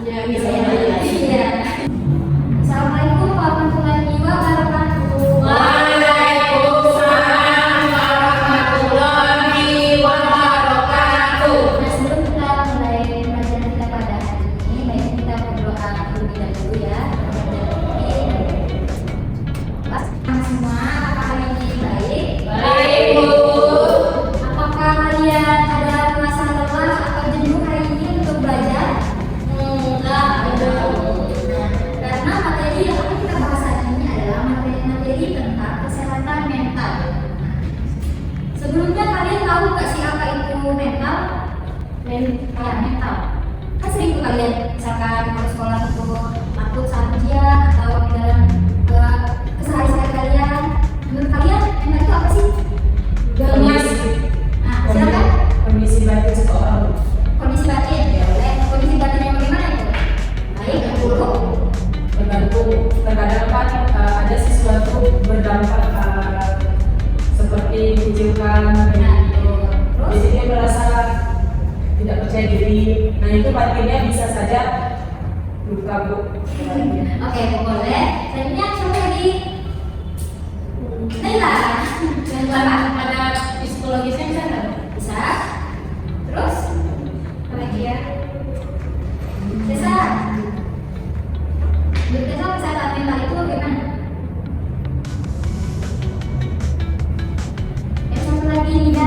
Ya, bisa ya. Iya. Assalamualaikum warahmatullahi wabarakatuh. Waalaikumsalam warahmatullahi wabarakatuh. Nah, sebelum kita mulai pelajaran kita pada hari ini, baiknya kita berdoa terlebih dahulu ya. Semua, apakah hari ini baik? Baik, Bu. Apakah kalian ada merasa lelah atau jenuh hari ini untuk belajar? Enggak, ada. Karena materi yang akan kita bahas hari ini adalah materi tentang kesehatan mental. Sebelumnya kalian tahu nggak sih apa itu mental? Mental. Kan sering tuh kalian misalkan kalau sekolah itu takut saat ujian atau di dalam keseharian kalian. Menurut kalian mental itu apa sih? Gemas. Nah, silakan. Kondisi batin seseorang. Kondisi batin, ya boleh. Kondisi batin yang bagaimana itu? Baik, yang buruk. Tergantung, terkadang kan ada sesuatu berdampak seperti kucilkan, jadi dia merasa tidak percaya diri. Nah itu batinnya bisa saja luka, Bu. Oke, boleh. Selanjutnya siapa lagi? Naila. Yang berapa? Ada psikologisnya bisa nggak? Bisa. Terus apa lagi ya? Cesar. Menurut Cesar kesehatan mental itu bagaimana? Yang satu lagi Nida.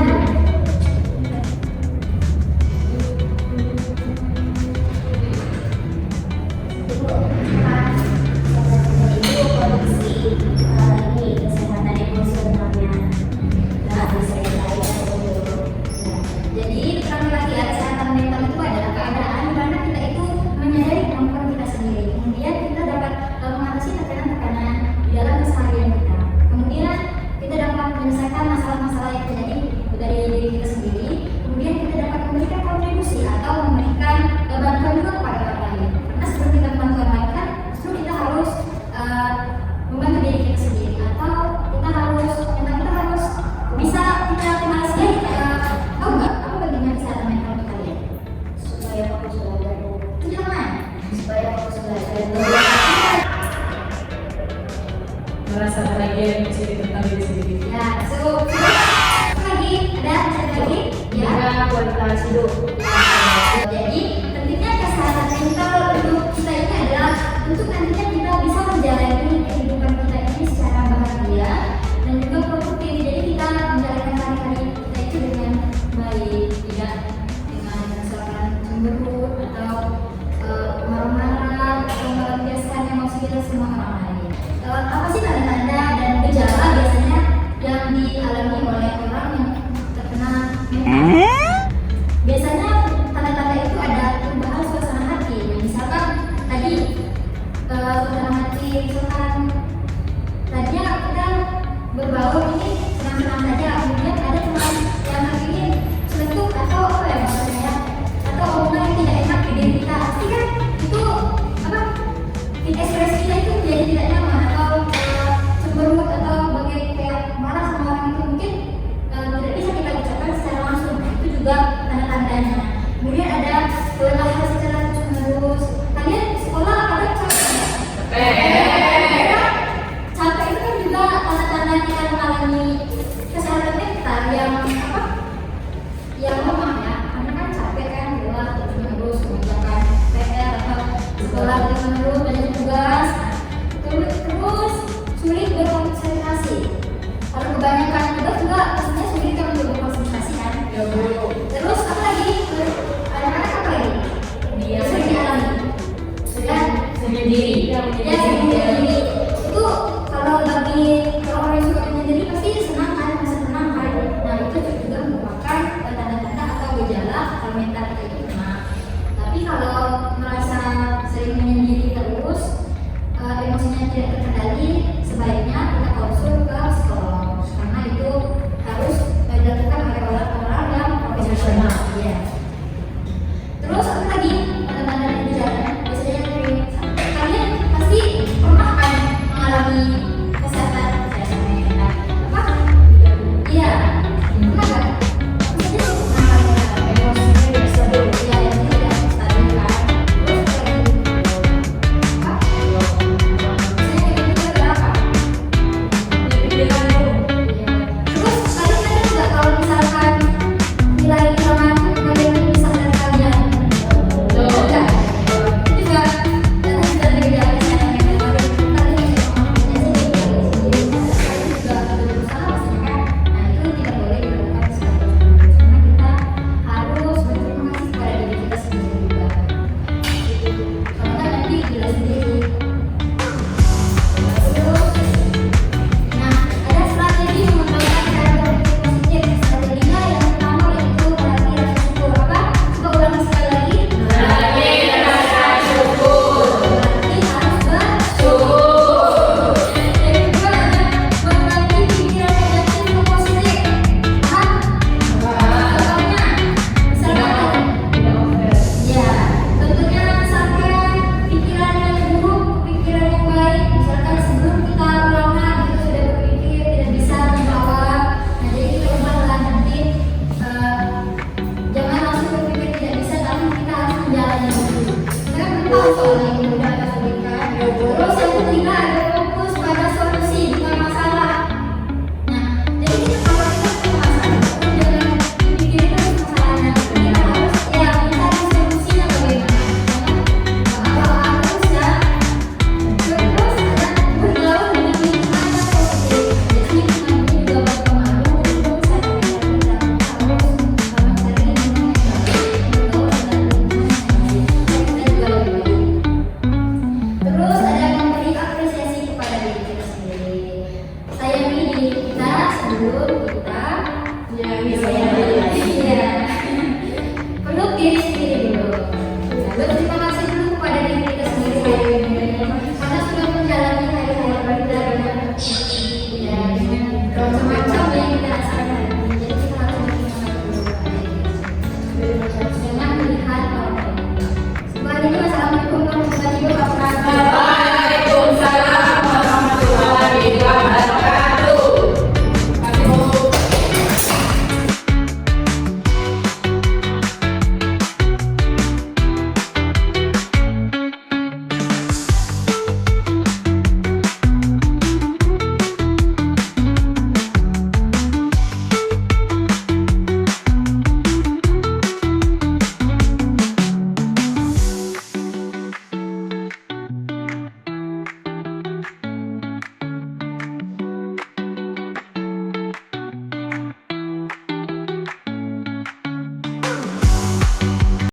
Jadi terang lagi ya, kesehatan mental itu adalah keadaan di mana kita itu menyadari kemampuan kita sendiri. Kemudian kita dapat mengatasi tekanan-tekanan di dalam keseharian kita. Kemudian kita dapat menyelesaikan masalah-masalah yang terjadi dari diri kita sendiri. Kemudian kita dapat memberikan kontribusi atau memberikan bantuan juga kepada orang lain. Karena sebelum kita bantuan lain kan, justru kita harus membantu diri kita sendiri atau kita harus bisa kita kenal sendiri. Tahu nggak apa bagaimana kesehatan mental kalian? Supaya fokus belajar. Jangan. Supaya fokus belajar. Merasa bahagia dan positif tentang diri sendiri. Ya, apa lagi? Ada lagi? Ya. Juga kualitas hidup. Jadi pentingnya kesehatan mental untuk kita ini adalah untuk nantinya kita bisa menjalani kehidupan kita ini secara bahagia dan juga produktif. Jadi kita menjalankan hari-hari kita itu dengan baik, tidak dengan misalkan cemberut atau marah-marah atau melampiaskan emosi kita sama orang lain. Apa sih tanda-tanda dan gejala biasanya yang dialami oleh orang yang terkena mental? Biasanya tanda-tanda itu ada perubahan suasana hati. Nah, misalkan tadi suasana hati, misalkan tadinya kita berbaur ini senang-senang saja, kemudian ada teman yang hari ini celetuk atau apa ya maksudnya, atau hubungan yang tidak enak di diri kita. Pasti kan itu apa? Ekspresi kita itu jadi tidak nyaman atau cemberut atau kayak marah sama orang itu mungkin tidak bisa kita ucapkan secara langsung. Itu juga tanda-tandanya. Kemudian ada kelelahan secara terus-menerus. Kalian sekolah ada capek itu kan juga tanda-tanda kita mengalami kesehatan mental yang apa? Yang lemah ya. Karena kan capek kan, lelah terus-menerus mengerjakan PR atau sekolah terus-menerus banyak tugas. Terus sulit berkonsentrasi. Kalau kebanyakan tugas juga pastinya sulit kan untuk berkonsentrasi kan. Ya, Bu. Terus apa lagi? Anak-anak apa lagi? Dia Sering dialami. Sudah sendiri. ya